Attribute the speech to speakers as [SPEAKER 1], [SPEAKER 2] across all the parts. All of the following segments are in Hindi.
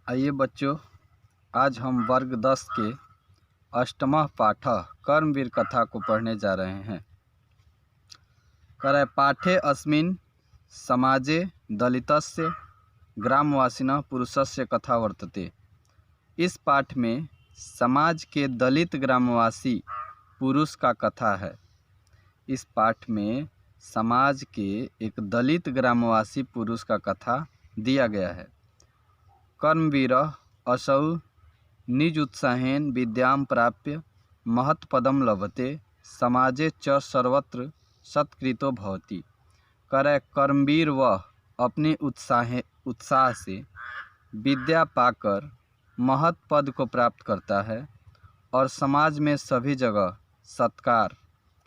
[SPEAKER 1] आइए बच्चों, आज हम वर्ग 10 के अष्टमः पाठः कर्मवीर कथा को पढ़ने जा रहे हैं। पाठे अस्मिन् समाजे दलितस्य ग्रामवासिनः पुरुषस्य कथा वर्तते। इस पाठ में समाज के दलित ग्रामवासी पुरुष का कथा है। इस पाठ में समाज के एक दलित ग्रामवासी पुरुष का कथा दिया गया है। कर्मवीरः असौ निजुत्साहेन विद्यां प्राप्य महत्पदं लभते समाजे च सर्वत्र सत्कृतो भवति। कर्मवीर वह अपने उत्साह से विद्या पाकर महत् पद को प्राप्त करता है और समाज में सभी जगह सत्कार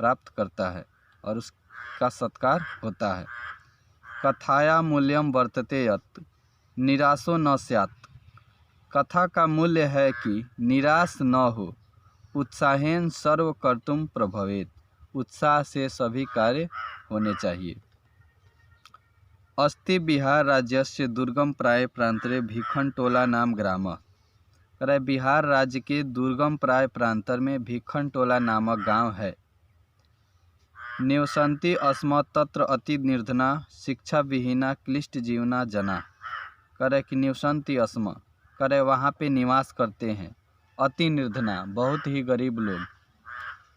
[SPEAKER 1] प्राप्त करता है और उसका सत्कार होता है। कथाया मूल्यम वर्तते यत् निराशो न स्यात्। कथा का मूल्य है कि निराश न हो, उत्साहेन सर्व कर्तुम प्रभवेत। उत्साह से सभी कार्य होने चाहिए। अस्ति बिहार राज्यस्य दुर्गम प्राय प्रांतरे भिखनटोला नाम ग्राम। बिहार राज्य के दुर्गम प्राय प्रांतर में भिखनटोला नामक गांव है। निवसन्ति अस्म तत्र अति निर्धना शिक्षा विहीना क्लिष्ट जीवना जना। कि निवसन्ति अस्म वहाँ पे निवास करते हैं। अति निर्धना बहुत ही गरीब लोग,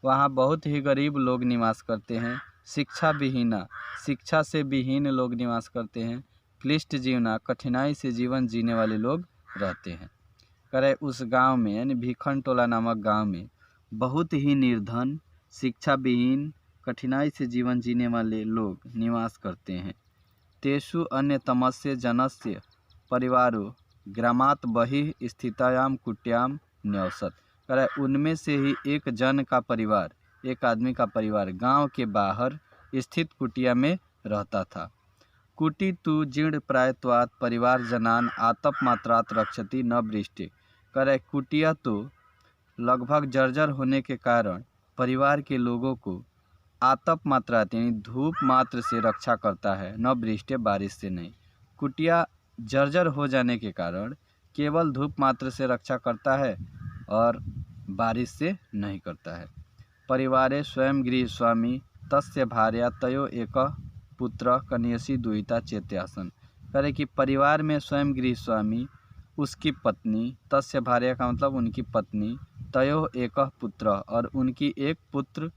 [SPEAKER 1] वहाँ बहुत ही गरीब लोग निवास करते हैं। शिक्षा विहीना शिक्षा से विहीन लोग निवास करते हैं। क्लिष्ट जीवना कठिनाई से जीवन जीने वाले लोग रहते हैं। उस गांव में यानी भिखनटोला नामक गांव में बहुत ही निर्धन, शिक्षा विहीन, कठिनाई से जीवन जीने वाले लोग निवास करते हैं। तेषु अन्यतमस्य जनस्य परिवारो ग्रामात् बहिः स्थितायां कुट्यां न्यवसत्। उनमें से ही एक जन का परिवार, एक आदमी का परिवार गांव के बाहर स्थित कुटिया में रहता था। कुटी तु जीर्ण प्रायत्वात् परिवार जनान आतप मात्रात् रक्षति न वृष्टि। कुटिया तो लगभग जर्जर होने के कारण परिवार के लोगों को आतप मात्रा यानी धूप मात्र से रक्षा करता है, न वृष्टि बारिश से नहीं। कुटिया जर्जर हो जाने के कारण केवल धूप मात्र से रक्षा करता है और बारिश से नहीं करता है। परिवारे स्वयं गृह स्वामी तस्य भार्या तयो एक पुत्र कन्यसी दुहिता चेत्यासन। कि परिवार में स्वयं गृह स्वामी, उसकी पत्नी, तस्य भार्या का मतलब उनकी पत्नी, तयो एक पुत्र और उनकी एक पुत्र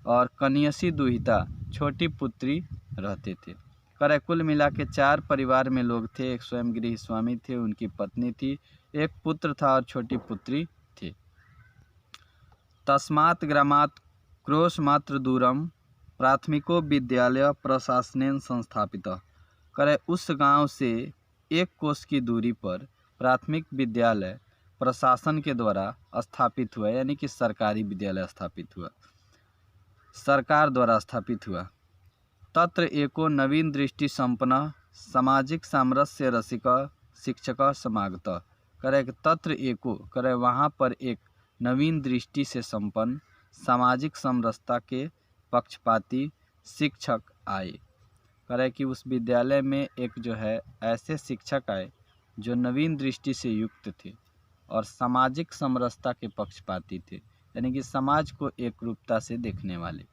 [SPEAKER 1] और कन्यसी दुहिता छोटी पुत्री रहते थे। कुल मिला के 4 परिवार में लोग थे। एक स्वयं गृह स्वामी थे, उनकी पत्नी थी, एक पुत्र था और छोटी पुत्री थी। तस्मात् ग्रामात् क्रोश मात्र दूरम प्राथमिको विद्यालय प्रशासनेन संस्थापितः। उस गांव से 1 कोस की दूरी पर प्राथमिक विद्यालय प्रशासन के द्वारा स्थापित हुआ, यानी कि सरकारी विद्यालय स्थापित हुआ, सरकार द्वारा स्थापित हुआ। तत्र एको नवीन दृष्टि संपन्न सामाजिक सामरस्य रसिक शिक्षक समागत। तत्र एको वहाँ पर एक नवीन दृष्टि से संपन्न सामाजिक समरसता के पक्षपाती शिक्षक आए। कि उस विद्यालय में एक जो है ऐसे शिक्षक आए जो नवीन दृष्टि से युक्त थे और सामाजिक समरसता के पक्षपाती थे, यानी कि समाज को एक रूपता से देखने वाले।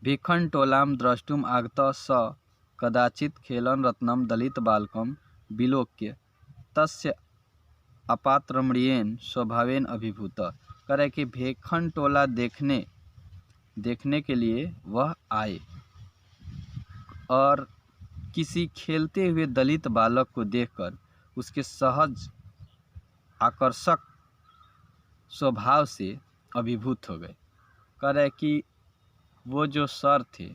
[SPEAKER 1] भिखनटोलां द्रष्टुम आगतः स कदाचित् खेलन रत्नम दलित बालकम विलोक्य तस्य अपात्रमणीयेन स्वभावेन अभिभूत। कि भिखनटोला देखने के लिए वह आए और किसी खेलते हुए दलित बालक को देखकर उसके सहज आकर्षक स्वभाव से अभिभूत हो गए। कि वो जो सर थे,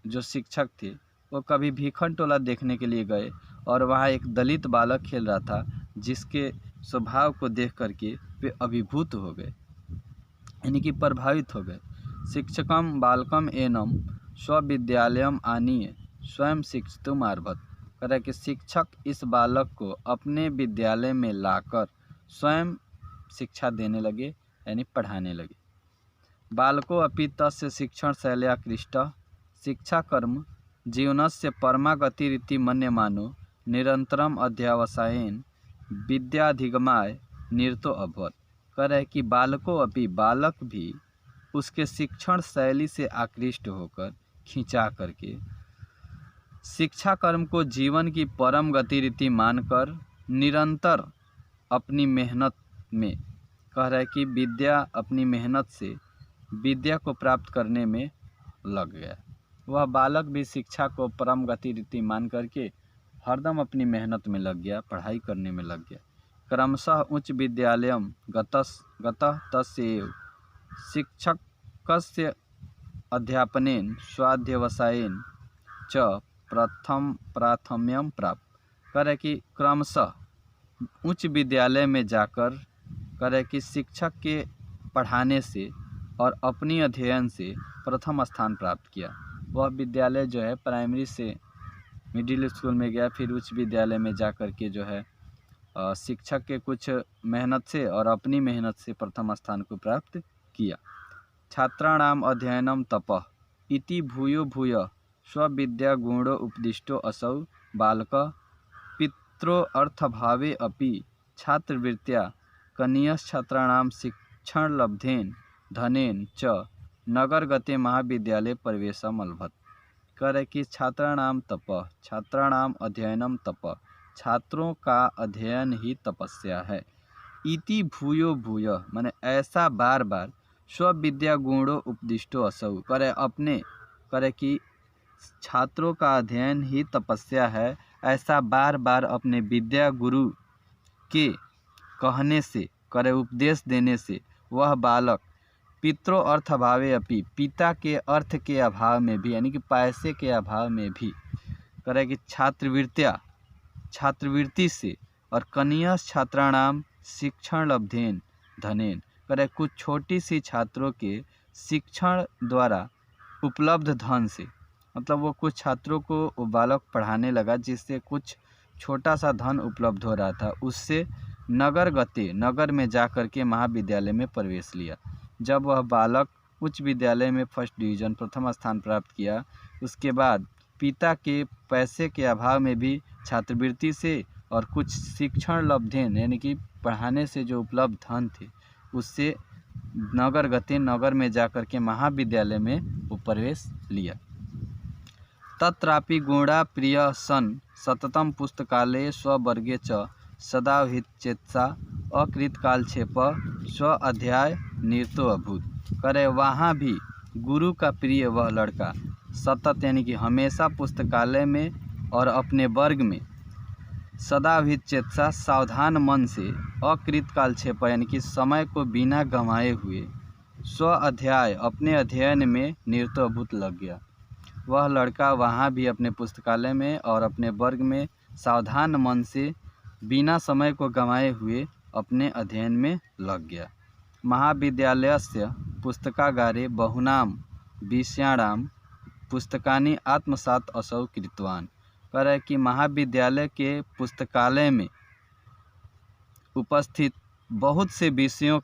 [SPEAKER 1] जो शिक्षक थे, वो कभी भिखनटोला देखने के लिए गए और वहाँ एक दलित बालक खेल रहा था जिसके स्वभाव को देख करके वे अभिभूत हो गए, यानी कि प्रभावित हो गए। शिक्षकम बालकम एनम स्वविद्यालयम आनीय स्वयं शिक्षितुम आरभत। कि शिक्षक इस बालक को अपने विद्यालय में लाकर स्वयं शिक्षा देने लगे, यानी पढ़ाने लगे। बालको अपि तस्य शिक्षण शैल्या कृष्ट शिक्षा कर्म जीवनस्य परमा गतिरिति मन्यमानो निरंतरम अध्यवसायेन विद्याधिगमाय निरतो अभवत्। कह रहे कि बालको अपि बालक भी उसके शिक्षण शैली से आकृष्ट होकर खिंचा करके शिक्षा कर्म को जीवन की परम गतिरीति मानकर निरंतर अपनी मेहनत में, कह रहे कि विद्या अपनी मेहनत से विद्या को प्राप्त करने में लग गया। वह बालक भी शिक्षा को परम गतिरीति मान करके हरदम अपनी मेहनत में लग गया, पढ़ाई करने में लग गया। क्रमशः उच्च विद्यालयं गतः तस्यैव शिक्षकस्य अध्यापनेन स्वाध्यवसायेन च प्राथम्यं प्राप्त। करे कि क्रमशः उच्च विद्यालय में जाकर करे कि शिक्षक के पढ़ाने से और अपनी अध्ययन से प्रथम स्थान प्राप्त किया। वह विद्यालय जो है प्राइमरी से मिडिल स्कूल में गया, फिर उच्च विद्यालय में जाकर के जो है शिक्षक के कुछ मेहनत से और अपनी मेहनत से प्रथम स्थान को प्राप्त किया। छात्राणाम अध्ययनम तपः इति भूयो भूय स्वविद्या गुणो उपदिष्टो असौ बालक पित्रो अर्थभावे अपि छात्रवृत्त्या कनीयश्छात्राणां शिक्षण लब्धेन धनेन च नगरगते महाविद्यालय प्रवेशम अलभत। करे कि छात्राणाम तपः, छात्राणाम अध्ययनम तपः, छात्रों का अध्ययन ही तपस्या है। इति भूयो भूय माने ऐसा बार बार स्वविद्या गुणो उपदिष्टो असौ, करे अपने करे कि छात्रों का अध्ययन ही तपस्या है, ऐसा बार बार अपने विद्या गुरु के कहने से, करे उपदेश देने से वह बालक पितरो अर्थ अभावे अपि, पिता के अर्थ के अभाव में भी, यानी कि पैसे के अभाव में भी, करे कि छात्रवृत्ति से और कनीयस छात्राणाम शिक्षण लब्धेन धनेन, करे कुछ छोटी सी छात्रों के शिक्षण द्वारा उपलब्ध धन से, मतलब वो कुछ छात्रों को वो बालक पढ़ाने लगा जिससे कुछ छोटा सा धन उपलब्ध हो रहा था, उससे नगर में जा कर के महाविद्यालय में प्रवेश लिया। जब वह बालक उच्च विद्यालय में फर्स्ट डिवीज़न प्रथम स्थान प्राप्त किया, उसके बाद पिता के पैसे के अभाव में भी छात्रवृत्ति से और कुछ शिक्षण लब्धेन यानी कि पढ़ाने से जो उपलब्ध धन थे उससे नगर में जाकर के महाविद्यालय में वो प्रवेश लिया। तत्रापि गुणा प्रिय सन सततम पुस्तकालये स्ववर्गे च सदा हितचेतसा अकृतकालक्षेप स्व अध्याय निरतो अभूत। करे वहाँ भी गुरु का प्रिय वह लड़का सतत यानी कि हमेशा पुस्तकालय में और अपने वर्ग में सदा हितचेतसा सावधान मन से अकृतकालक्षेप यानी कि समय को बिना गंवाए हुए स्व अध्याय अपने अध्ययन में निरतो अभूत लग गया। वह लड़का वहाँ भी अपने पुस्तकालय में और अपने वर्ग में सावधान मन से बिना समय को गंवाए हुए अपने अध्ययन में लग गया। महाविद्यालयस्य पुस्तकागारे बहुनां विषयाणां पुस्तकानि आत्मसात असौ कृतवान्। करे कि महाविद्यालय के पुस्तकालय में उपस्थित बहुत से विषयों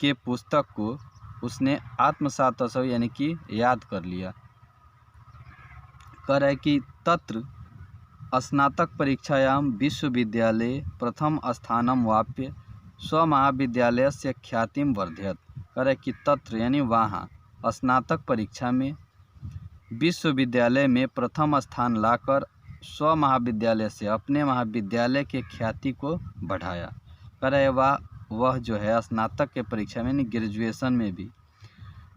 [SPEAKER 1] के पुस्तक को उसने आत्मसात असौ यानी कि याद कर लिया। करे कि तत्र स्नातक परीक्षायां विश्वविद्यालये प्रथम स्थानं वाप्य स्वमहाविद्यालयस्य ख्यातिं वर्धयत्। करे कि तत्र यानी वहाँ स्नातक परीक्षा में विश्वविद्यालय में प्रथम स्थान लाकर स्वमहाविद्यालय से अपने महाविद्यालय के ख्याति को बढ़ाया। करे वह जो है स्नातक के परीक्षा में यानी ग्रेजुएशन में भी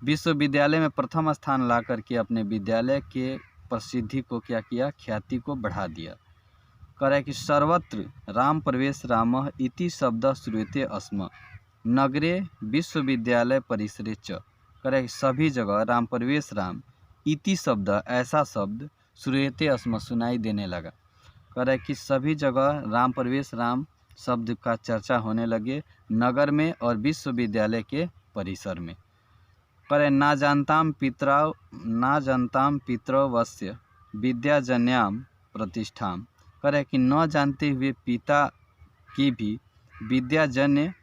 [SPEAKER 1] विश्वविद्यालय में प्रथम स्थान ला करके अपने विद्यालय के प्रसिद्धि को क्या किया, ख्याति को बढ़ा दिया। करे कि सर्वत्र राम प्रवेश रामः इति शब्द श्रूयते अस्म नगरे विश्वविद्यालय परिसरे च। करे सभी जगह राम प्रवेश राम इति शब्द ऐसा शब्द श्रूयते अस्म सुनाई देने लगा। करे कि सभी जगह राम प्रवेश राम शब्द का चर्चा होने लगे नगर में और विश्वविद्यालय के परिसर में। करे ना जानताम पितरौ वस्य विद्याजन्यां प्रतिष्ठां। करे कि न जानते हुए पिता की भी विद्याजन्य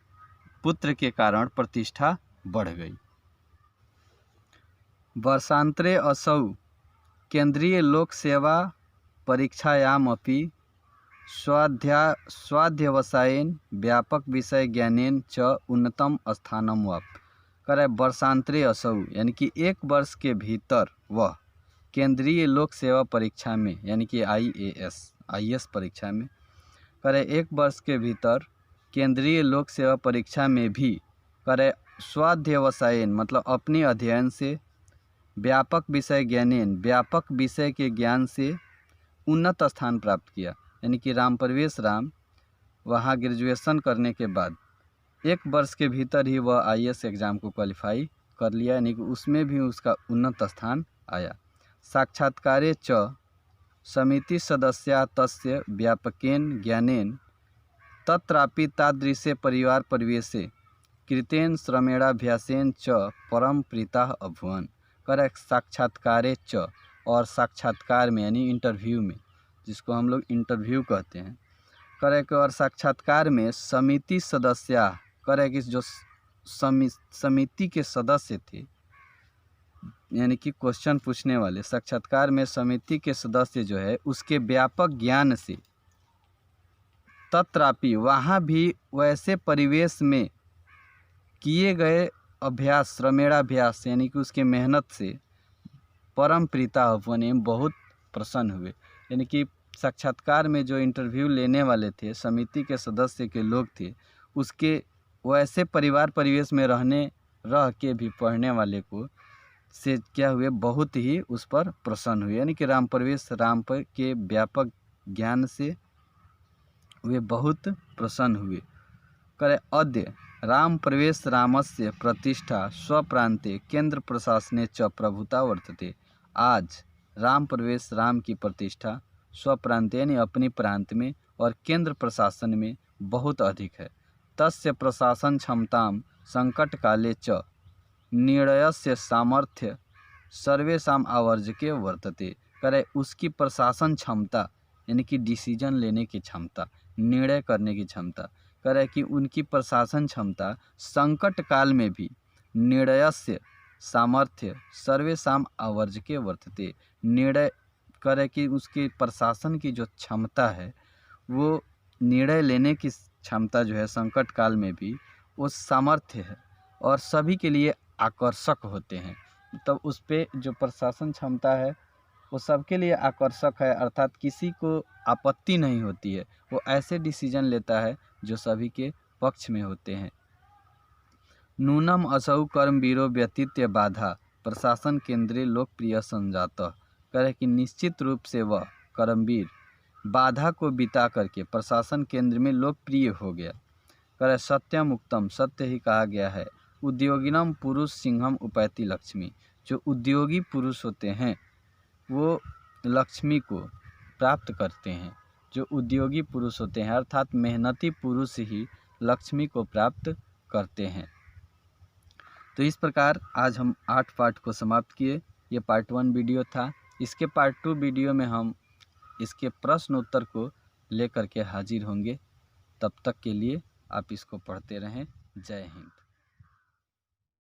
[SPEAKER 1] पुत्र के कारण प्रतिष्ठा बढ़ गई। वर्षांतरे असौ केंद्रीय लोक सेवा परीक्षायामपि स्वाध्यवसायेन व्यापक विषय ज्ञानेन च उन्नतम स्थानम वाप। करे वर्षांतरे असौ यानी कि 1 वर्ष के भीतर वह केंद्रीय लोक सेवा परीक्षा में यानी कि IAS परीक्षा में, करे 1 वर्ष के भीतर केंद्रीय लोक सेवा परीक्षा में भी करे स्वाध्यवसायेन मतलब अपने अध्ययन से, व्यापक विषय ज्ञानेन व्यापक विषय के ज्ञान से उन्नत स्थान प्राप्त किया। यानी कि राम प्रवेश राम वहाँ ग्रेजुएशन करने के बाद 1 वर्ष के भीतर ही वह IAS एग्ज़ाम को क्वालिफाई कर लिया, यानी कि उसमें भी उसका उन्नत स्थान आया। साक्षात्कारे च समिति सदस्या तस्य व्यापकेन ज्ञानेन तत्रापि तादृशे परिवार परिवेशे कृतेन श्रमेणाभ्यासेन च परम प्रीताः अभूवन्। करे साक्षात्कारे च और साक्षात्कार में यानी इंटरव्यू में, जिसको हम लोग इंटरव्यू कहते हैं, करे के और साक्षात्कार में समिति सदस्य करे कि जो समिति के सदस्य थे यानी कि क्वेश्चन पूछने वाले, साक्षात्कार में समिति के सदस्य जो है उसके व्यापक ज्ञान से तत्रापि वहाँ भी वैसे परिवेश में किए गए अभ्यास श्रमेणाभ्यास यानी कि उसके मेहनत से परम प्रीता होने बहुत प्रसन्न हुए। यानी कि साक्षात्कार में जो इंटरव्यू लेने वाले थे समिति के सदस्य के लोग थे, उसके वैसे परिवार परिवेश में रह के भी पढ़ने वाले को से क्या हुए, बहुत ही उस पर प्रसन्न हुए। यानी कि राम प्रवेश राम पर के व्यापक ज्ञान से वे बहुत प्रसन्न हुए। करे अद्य राम प्रवेश रामस्य प्रतिष्ठा स्वप्रांते केंद्र प्रशासने च प्रभुता वर्तते। आज राम प्रवेश राम की प्रतिष्ठा स्वप्रांत यानी अपने प्रांत में और केंद्र प्रशासन में बहुत अधिक है। तस्य प्रशासन क्षमताम संकट काले च निर्णयस्य सामर्थ्य सर्वेषां आवर्जके वर्तते। करे उसकी प्रशासन क्षमता यानी कि डिसीजन लेने की क्षमता, निर्णय करने की क्षमता, करे कि उनकी प्रशासन क्षमता संकट काल में भी निर्णयस्य सामर्थ्य सर्वेषां आवर्जके वर्तते। निर्णय करे कि उसके प्रशासन की जो क्षमता है वो निर्णय लेने की क्षमता जो है संकट काल में भी वो सामर्थ्य है और सभी के लिए आकर्षक होते हैं। तब उस पे जो प्रशासन क्षमता है वो सबके लिए आकर्षक है, अर्थात किसी को आपत्ति नहीं होती है। वो ऐसे डिसीजन लेता है जो सभी के पक्ष में होते हैं। नूनम असौ कर्मवीरो व्यतीत्य बाधा प्रशासन केंद्रीय लोकप्रिय संजातः। करे कि निश्चित रूप से वह कर्मवीर बाधा को बिता करके प्रशासन केंद्र में लोकप्रिय हो गया। करे सत्यम उक्तम सत्य ही कहा गया है। उद्योगिनम पुरुष सिंहम उपैति लक्ष्मी। जो उद्योगी पुरुष होते हैं वो लक्ष्मी को प्राप्त करते हैं। जो उद्योगी पुरुष होते हैं अर्थात मेहनती पुरुष ही लक्ष्मी को प्राप्त करते हैं। तो इस प्रकार आज हम 8 पार्ट को समाप्त किए। ये पार्ट 1 वीडियो था। इसके पार्ट 2 वीडियो में हम इसके प्रश्न उत्तर को लेकर के हाजिर होंगे। तब तक के लिए आप इसको पढ़ते रहें। जय हिंद।